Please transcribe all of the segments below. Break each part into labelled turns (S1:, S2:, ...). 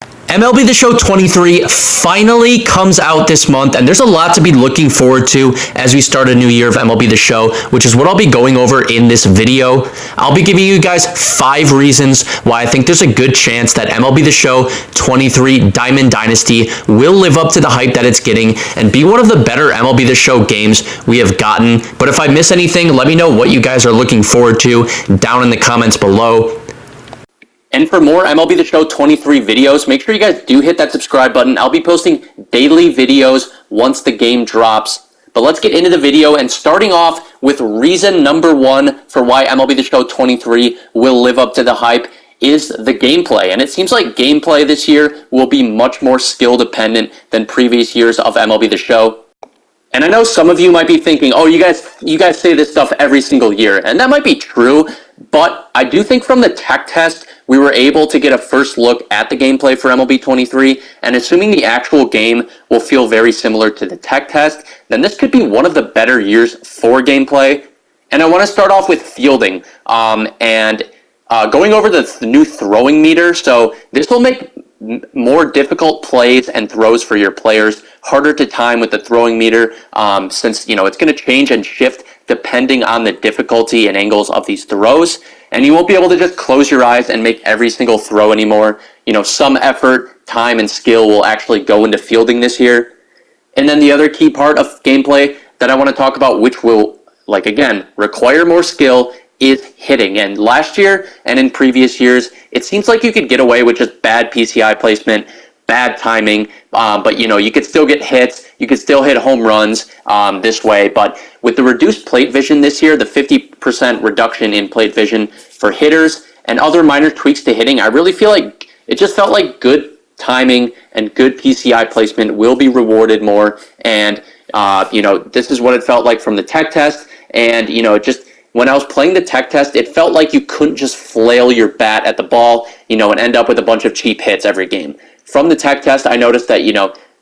S1: MLB The Show 23 finally comes out this month, and there's a lot to be looking forward to as we start a new year of MLB The Show, which is what I'll be going over in this video. I'll be giving you guys 5 reasons why I think there's a good chance that MLB The Show 23 Diamond Dynasty will live up to the hype that it's getting and be one of the better MLB The Show games we have gotten. But if I miss anything, let me know what you guys are looking forward to down in the comments below. And for more MLB The Show 23 videos, make sure you guys do hit that subscribe button. I'll be posting daily videos once the game drops. But let's get into the video, and starting off with reason number 1 for why MLB The Show 23 will live up to the hype is the gameplay. And it seems like gameplay this year will be much more skill dependent than previous years of MLB The Show. And I know some of you might be thinking, oh, you guys say this stuff every single year. And that might be true, but I do think from the tech test, we were able to get a first look at the gameplay for MLB 23, and assuming the actual game will feel very similar to the tech test, then this could be one of the better years for gameplay. And I want to start off with fielding, and going over the new throwing meter. So this will make more difficult plays and throws for your players harder to time with the throwing meter, since it's going to change and shift depending on the difficulty and angles of these throws. And you won't be able to just close your eyes and make every single throw anymore. Some effort, time, and skill will actually go into fielding this year. And then the other key part of gameplay that I want to talk about, which will, again, require more skill, is hitting. And last year and in previous years, it seems like you could get away with just bad PCI placement, bad timing, but you could still get hits, you could still hit home runs this way. But with the reduced plate vision this year, the 50% reduction in plate vision for hitters and other minor tweaks to hitting, I really feel like it just felt like good timing and good PCI placement will be rewarded more. And this is what it felt like from the tech test. And when I was playing the tech test, it felt like you couldn't just flail your bat at the ball, and end up with a bunch of cheap hits every game. From the tech test, I noticed that,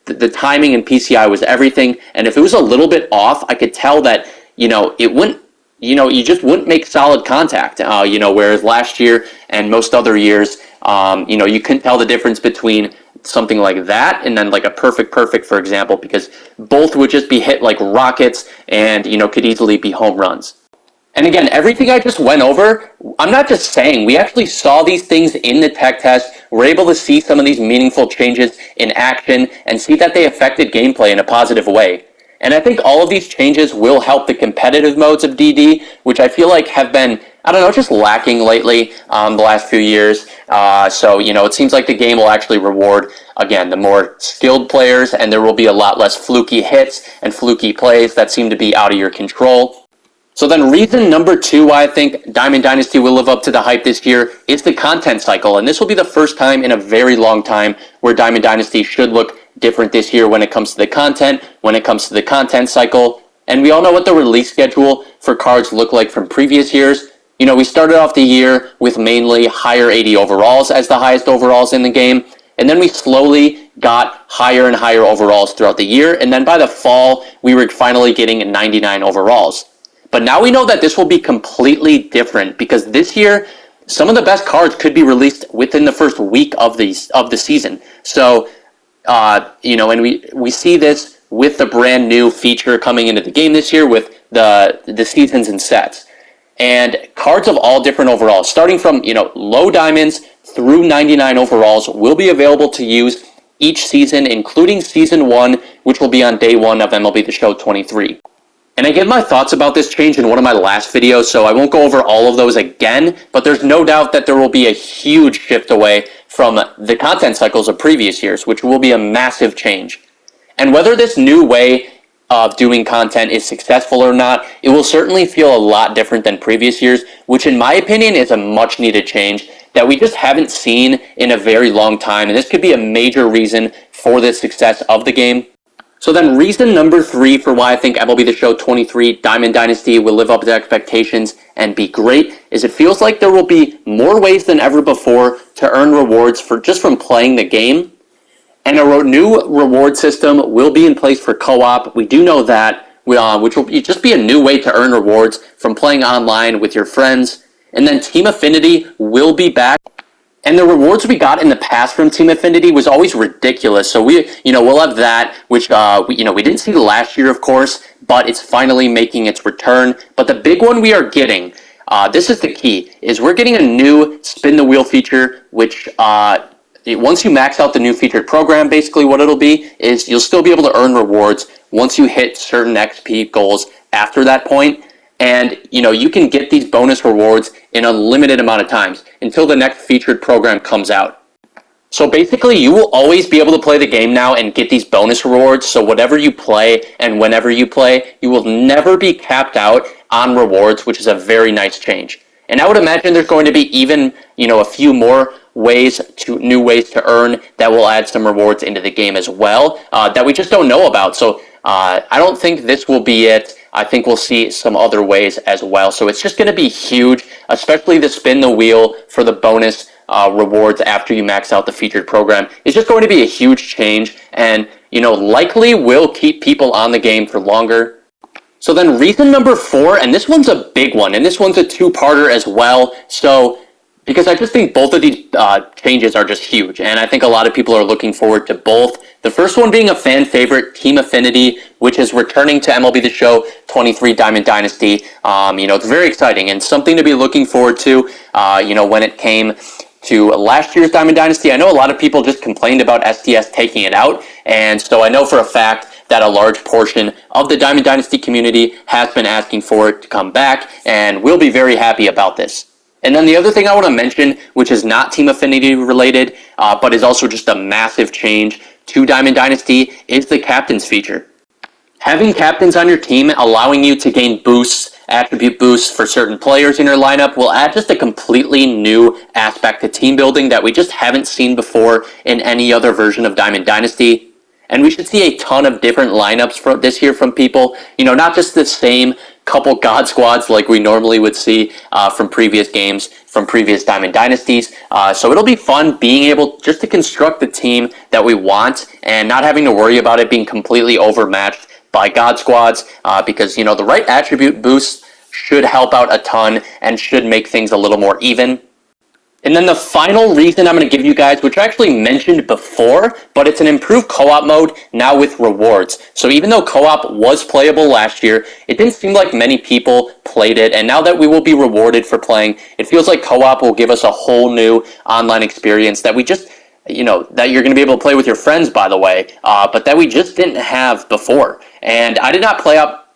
S1: the timing and PCI was everything. And if it was a little bit off, I could tell that, it wouldn't, you just wouldn't make solid contact, whereas last year and most other years, you couldn't tell the difference between something like that and then like a perfect, for example, because both would just be hit like rockets and, could easily be home runs. And again, everything I just went over, I'm not just saying, we actually saw these things in the tech test. We're able to see some of these meaningful changes in action and see that they affected gameplay in a positive way. And I think all of these changes will help the competitive modes of DD, which I feel like have been, just lacking lately the last few years. So, it seems like the game will actually reward, again, the more skilled players, and there will be a lot less fluky hits and fluky plays that seem to be out of your control. So then reason number 2 why I think Diamond Dynasty will live up to the hype this year is the content cycle. And this will be the first time in a very long time where Diamond Dynasty should look different this year when it comes to the content, when it comes to the content cycle. And we all know what the release schedule for cards look like from previous years. We started off the year with mainly higher 80 overalls as the highest overalls in the game. And then we slowly got higher and higher overalls throughout the year. And then by the fall, we were finally getting 99 overalls. But now we know that this will be completely different because this year, some of the best cards could be released within the first week of the season. So, and we see this with the brand new feature coming into the game this year with the seasons and sets. And cards of all different overalls, starting from, low diamonds through 99 overalls, will be available to use each season, including Season 1, which will be on Day 1 of MLB The Show 23. And I gave my thoughts about this change in one of my last videos, so I won't go over all of those again, but there's no doubt that there will be a huge shift away from the content cycles of previous years, which will be a massive change. And whether this new way of doing content is successful or not, it will certainly feel a lot different than previous years, which in my opinion is a much needed change that we just haven't seen in a very long time, and this could be a major reason for the success of the game. So then reason number 3 for why I think MLB The Show 23 Diamond Dynasty will live up to expectations and be great is it feels like there will be more ways than ever before to earn rewards from playing the game. And a new reward system will be in place for co-op. We do know that, which will just be a new way to earn rewards from playing online with your friends. And then Team Affinity will be back. And the rewards we got in the past from Team Affinity was always ridiculous. So we'll have that, which, we didn't see last year, of course, but it's finally making its return. But the big one we are getting, this is the key, is we're getting a new spin the wheel feature, which, once you max out the new featured program, basically what it'll be is you'll still be able to earn rewards once you hit certain XP goals after that point. And, you can get these bonus rewards in a limited amount of times until the next featured program comes out. So basically, you will always be able to play the game now and get these bonus rewards. So whatever you play and whenever you play, you will never be capped out on rewards, which is a very nice change. And I would imagine there's going to be even, a few more new ways to earn that will add some rewards into the game as well, that we just don't know about. So I don't think this will be it. I think we'll see some other ways as well. So it's just going to be huge, especially the spin the wheel for the bonus rewards after you max out the featured program. It's just going to be a huge change, and likely will keep people on the game for longer. So then reason number 4, and this one's a big one, and this one's a two-parter as well. So because I just think both of these changes are just huge, and I think a lot of people are looking forward to both. The first one being a fan favorite, Team Affinity, which is returning to MLB The Show 23 Diamond Dynasty. It's very exciting and something to be looking forward to. When it came to last year's Diamond Dynasty, I know a lot of people just complained about SDS taking it out, and so I know for a fact that a large portion of the Diamond Dynasty community has been asking for it to come back, and we'll be very happy about this. And then the other thing I want to mention, which is not Team Affinity related, but is also just a massive change to Diamond Dynasty, is the Captains feature. Having captains on your team, allowing you to gain boosts, attribute boosts for certain players in your lineup, will add just a completely new aspect to team building that we just haven't seen before in any other version of Diamond Dynasty. And we should see a ton of different lineups this year from people, not just the same couple God Squads like we normally would see from previous games, from previous Diamond Dynasties. So it'll be fun being able just to construct the team that we want and not having to worry about it being completely overmatched by God Squads, because, the right attribute boosts should help out a ton and should make things a little more even. And then the final reason I'm going to give you guys, which I actually mentioned before, but it's an improved co-op mode now with rewards. So even though co-op was playable last year, it didn't seem like many people played it. And now that we will be rewarded for playing, it feels like co-op will give us a whole new online experience that we just, that you're going to be able to play with your friends, by the way, but that we just didn't have before. And I did not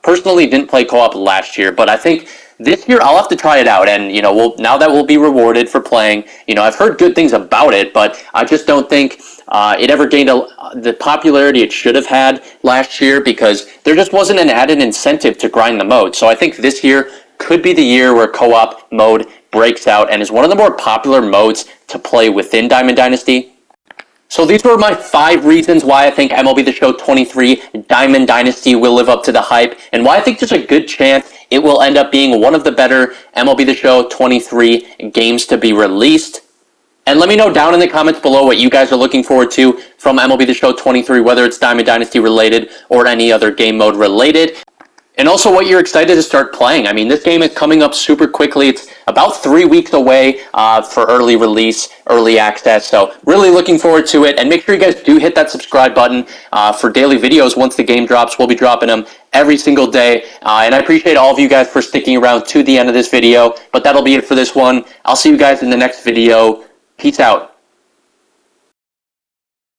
S1: personally didn't play co-op last year, but I think this year I'll have to try it out, and now that we'll be rewarded for playing, I've heard good things about it, but I just don't think it ever gained the popularity it should have had last year, because there just wasn't an added incentive to grind the mode. So I think this year could be the year where co-op mode breaks out and is one of the more popular modes to play within Diamond Dynasty. So these were my 5 reasons why I think MLB The Show 23 Diamond Dynasty will live up to the hype, and why I think there's a good chance it will end up being one of the better MLB The Show 23 games to be released. And let me know down in the comments below what you guys are looking forward to from MLB The Show 23, whether it's Diamond Dynasty related or any other game mode related. And also what you're excited to start playing. I mean, this game is coming up super quickly. It's about 3 weeks away for early release, early access. So really looking forward to it. And make sure you guys do hit that subscribe button for daily videos. Once the game drops, we'll be dropping them every single day. And I appreciate all of you guys for sticking around to the end of this video. But that'll be it for this one. I'll see you guys in the next video. Peace out.